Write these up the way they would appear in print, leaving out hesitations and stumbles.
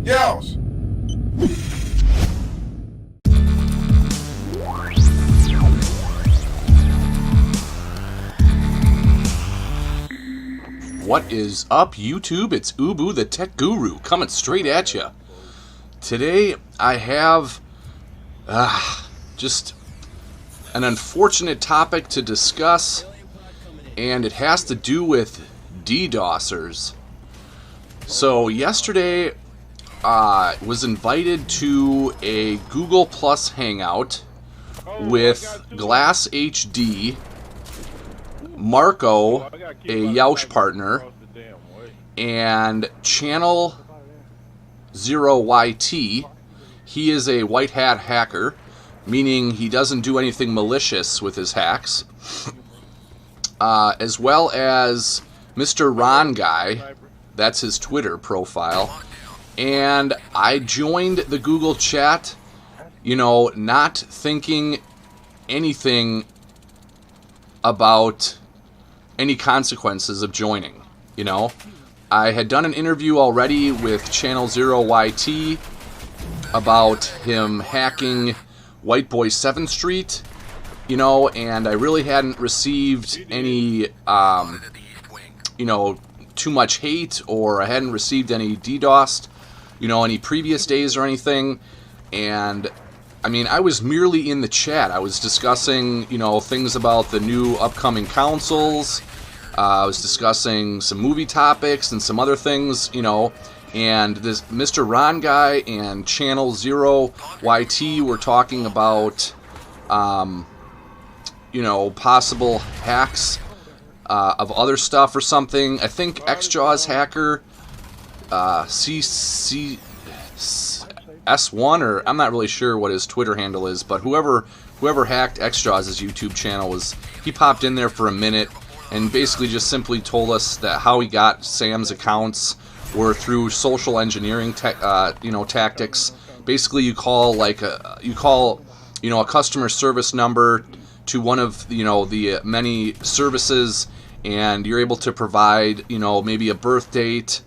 Yells! What is up, YouTube? It's Ubu the Tech Guru coming straight at you. Today I have just an unfortunate topic to discuss, and it has to do with DDoSers. So yesterday was invited to a Google Plus Hangout with Glass HD, Marco, a Yaush partner, and Channel 0YT. He is a white hat hacker, meaning he doesn't do anything malicious with his hacks, as well as Mr. Ron Guy. That's his Twitter profile. And I joined the Google chat, not thinking anything about any consequences of joining. I had done an interview already with Channel 0YT about him hacking White Boy 7th Street, and I really hadn't received any, too much hate, or I hadn't received any DDoS'd, any previous days or anything. And I was merely in the chat. I was discussing, things about the new upcoming consoles. I was discussing some movie topics and some other things, and this Mr. Ron Guy and Channel 0YT were talking about, possible hacks of other stuff or something. I think XJAWS hacker, S1, or I'm not really sure what his Twitter handle is, but whoever hacked XJAWS' YouTube channel he popped in there for a minute and basically just simply told us that how he got Sam's accounts were through social engineering tactics. Basically, you call a customer service number to one of the many services, and you're able to provide maybe a birth date,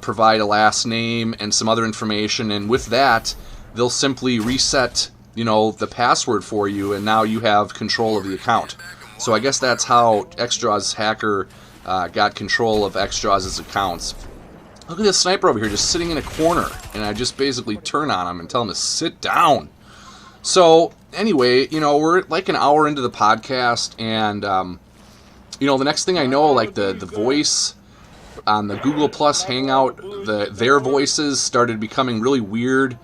provide a last name and some other information, and with that they'll simply reset the password for you, and now you have control of the account. So I guess that's how XJAWS hacker got control of XJAWS' accounts. Look at this sniper over here just sitting in a corner, and I just basically turn on him and tell him to sit down. So anyway, we're like an hour into the podcast, and the next thing I know, like the voice on the Google Plus Hangout, their voices started becoming really weird,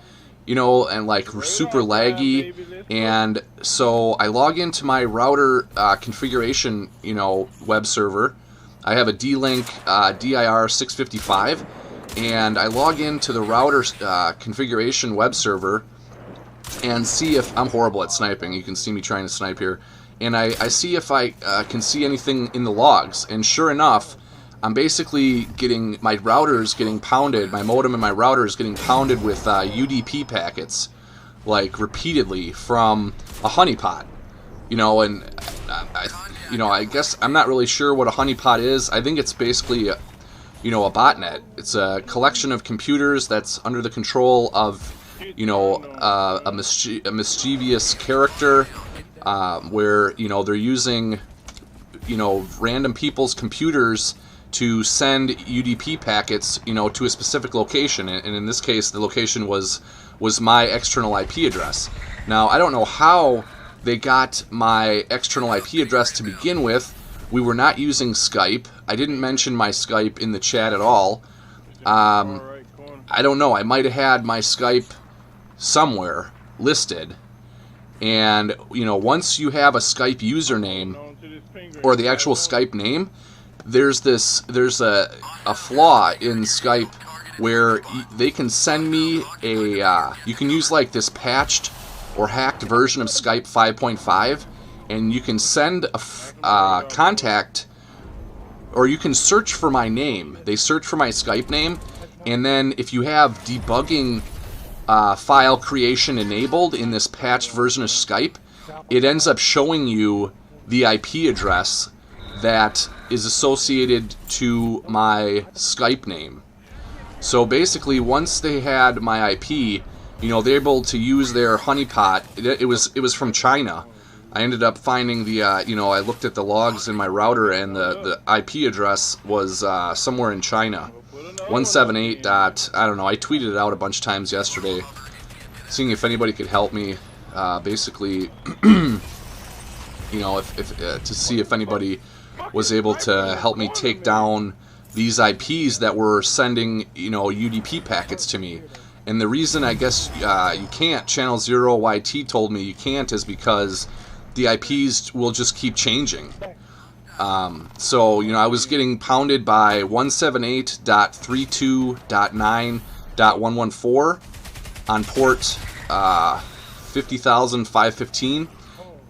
and like super laggy. And so I log into my router configuration, web server. I have a D-Link DIR 655, and I log into the router configuration web server and see if I'm horrible at sniping. You can see me trying to snipe here, and I see if I can see anything in the logs. And sure enough, I'm basically getting my routers getting pounded. My modem and my router is getting pounded with UDP packets, like repeatedly from a honeypot. And I guess I'm not really sure what a honeypot is. I think it's basically a botnet. It's a collection of computers that's under the control of a mischievous character, where they're using random people's computers to send UDP packets to a specific location, and in this case the location was my external IP address. Now I don't know how they got my external IP address to begin with. We were not using Skype. I didn't mention my Skype in the chat at all. I don't know, I might have had my Skype somewhere listed, and once you have a Skype username or the actual Skype name, there's a flaw in Skype where they can send me you can use like this patched or hacked version of Skype 5.5, and you can send a contact, or you can search for my name. They search for my Skype name, and then if you have debugging file creation enabled in this patched version of Skype, it ends up showing you the IP address that is associated to my Skype name. So basically, once they had my IP, they're able to use their honeypot. It was from China. I ended up finding the, I looked at the logs in my router, and the IP address was somewhere in China. 178 dot, I don't know, I tweeted it out a bunch of times yesterday, seeing if anybody could help me, basically, to see if anybody was able to help me take down these IPs that were sending, UDP packets to me. And the reason I guess you can't, Channel 0 YT told me you can't, is because the IPs will just keep changing. So, I was getting pounded by 178.32.9.114 on port 50,515.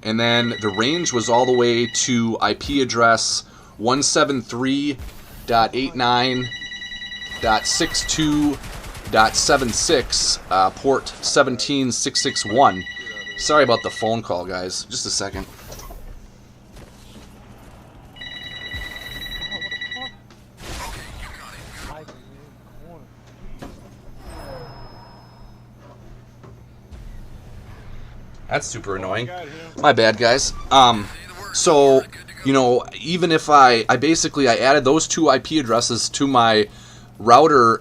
And then the range was all the way to IP address 173.89.62.76, port 17661. Sorry about the phone call, guys. Just a second. That's super annoying. My bad, guys. So, even if I basically added those two IP addresses to my router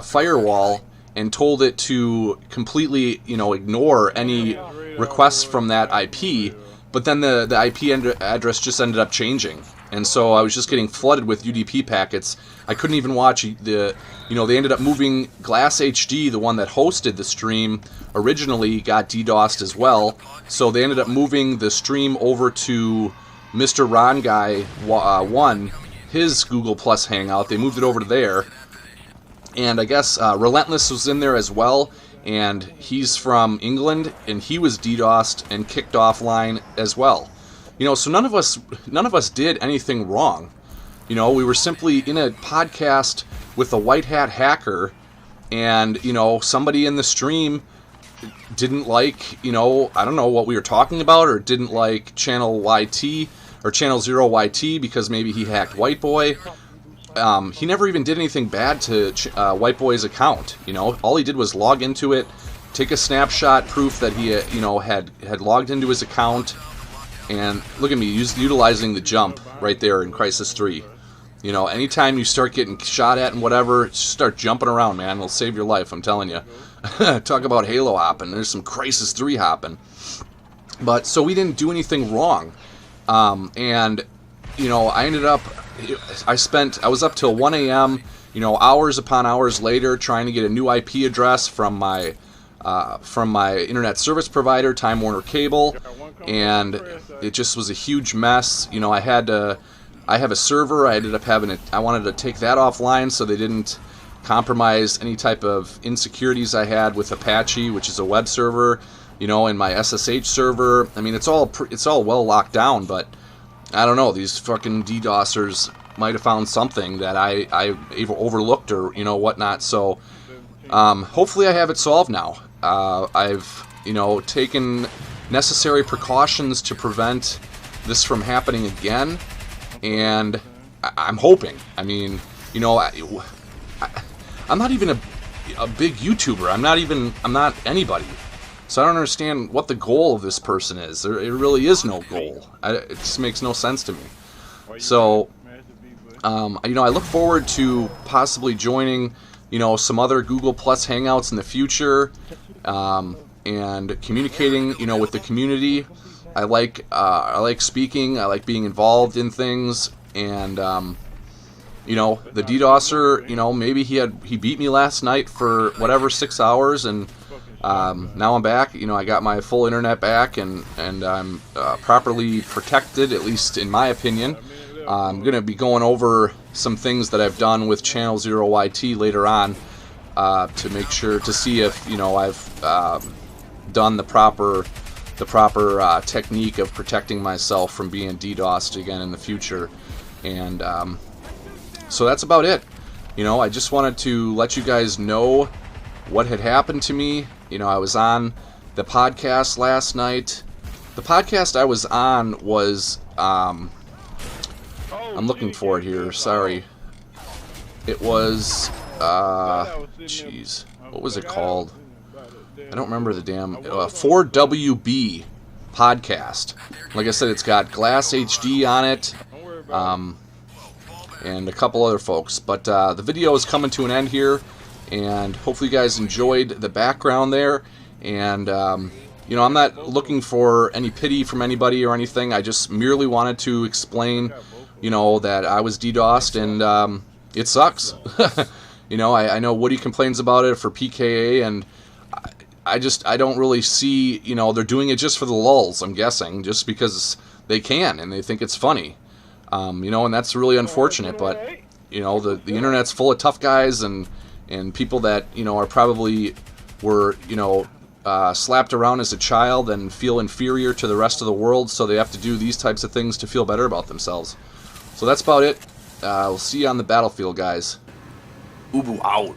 firewall and told it to completely, ignore any requests from that IP, but then the IP address just ended up changing. And so I was just getting flooded with UDP packets. I couldn't even watch they ended up moving Glass HD, the one that hosted the stream, originally got DDoS'd as well. So they ended up moving the stream over to Mr. Ron Guy 1, his Google Plus Hangout. They moved it over to there. And I guess Relentless was in there as well, and he's from England, and he was DDoS'd and kicked offline as well. So none of us did anything wrong. We were simply in a podcast with a white hat hacker, and somebody in the stream didn't like, I don't know what we were talking about, or didn't like Channel YT or Channel 0 YT because maybe he hacked White Boy. He never even did anything bad to White Boy's account. All he did was log into it, take a snapshot proof that he had logged into his account, and look at me utilizing the jump right there in Crisis 3. Anytime you start getting shot at and whatever, just start jumping around, man. It'll save your life, I'm telling you. Talk about Halo hopping. There's some Crisis 3 hopping. But, so we didn't do anything wrong. And, I ended up, I was up till 1 a.m., hours upon hours later, trying to get a new IP address from my internet service provider, Time Warner Cable, and it just was a huge mess. I have a server. I ended up I wanted to take that offline so they didn't compromise any type of insecurities I had with Apache, which is a web server, and my SSH server. I mean, it's all well locked down, but I don't know. These fucking DDoSers might have found something that I overlooked or whatnot. So hopefully I have it solved now. I've taken necessary precautions to prevent this from happening again, and I'm hoping. I mean, I'm not even a big YouTuber. I'm not anybody. So I don't understand what the goal of this person is. There really is no goal. It just makes no sense to me. So, I look forward to possibly joining, some other Google Plus Hangouts in the future, and communicating, with the community. I like speaking. I like being involved in things, and the DDoSer, maybe he beat me last night for whatever 6 hours, and now I'm back. I got my full internet back, and I'm properly protected, at least in my opinion. I'm going to be going over some things that I've done with Channel 0 YT later on to make sure to see if I've done the proper technique of protecting myself from being DDoSed again in the future. And so that's about it. I just wanted to let you guys know what had happened to me. I was on the podcast last night. The podcast I was on was I'm looking for it here. Sorry. It was, jeez, what was it called? I don't remember the damn, 4WB podcast. Like I said, it's got Glass HD on it, and a couple other folks. But the video is coming to an end here, and hopefully you guys enjoyed the background there. And you know, I'm not looking for any pity from anybody or anything. I just merely wanted to explain, you know, that I was DDoS'd, and it sucks. You know, I know Woody complains about it for PKA, and I don't really see, you know, they're doing it just for the lulz, I'm guessing, just because they can and they think it's funny. You know, and that's really unfortunate, but, you know, the internet's full of tough guys and people that, you know, are probably were, you know, slapped around as a child and feel inferior to the rest of the world, so they have to do these types of things to feel better about themselves. So that's about it. We'll see you on the battlefield, guys. Ubu out.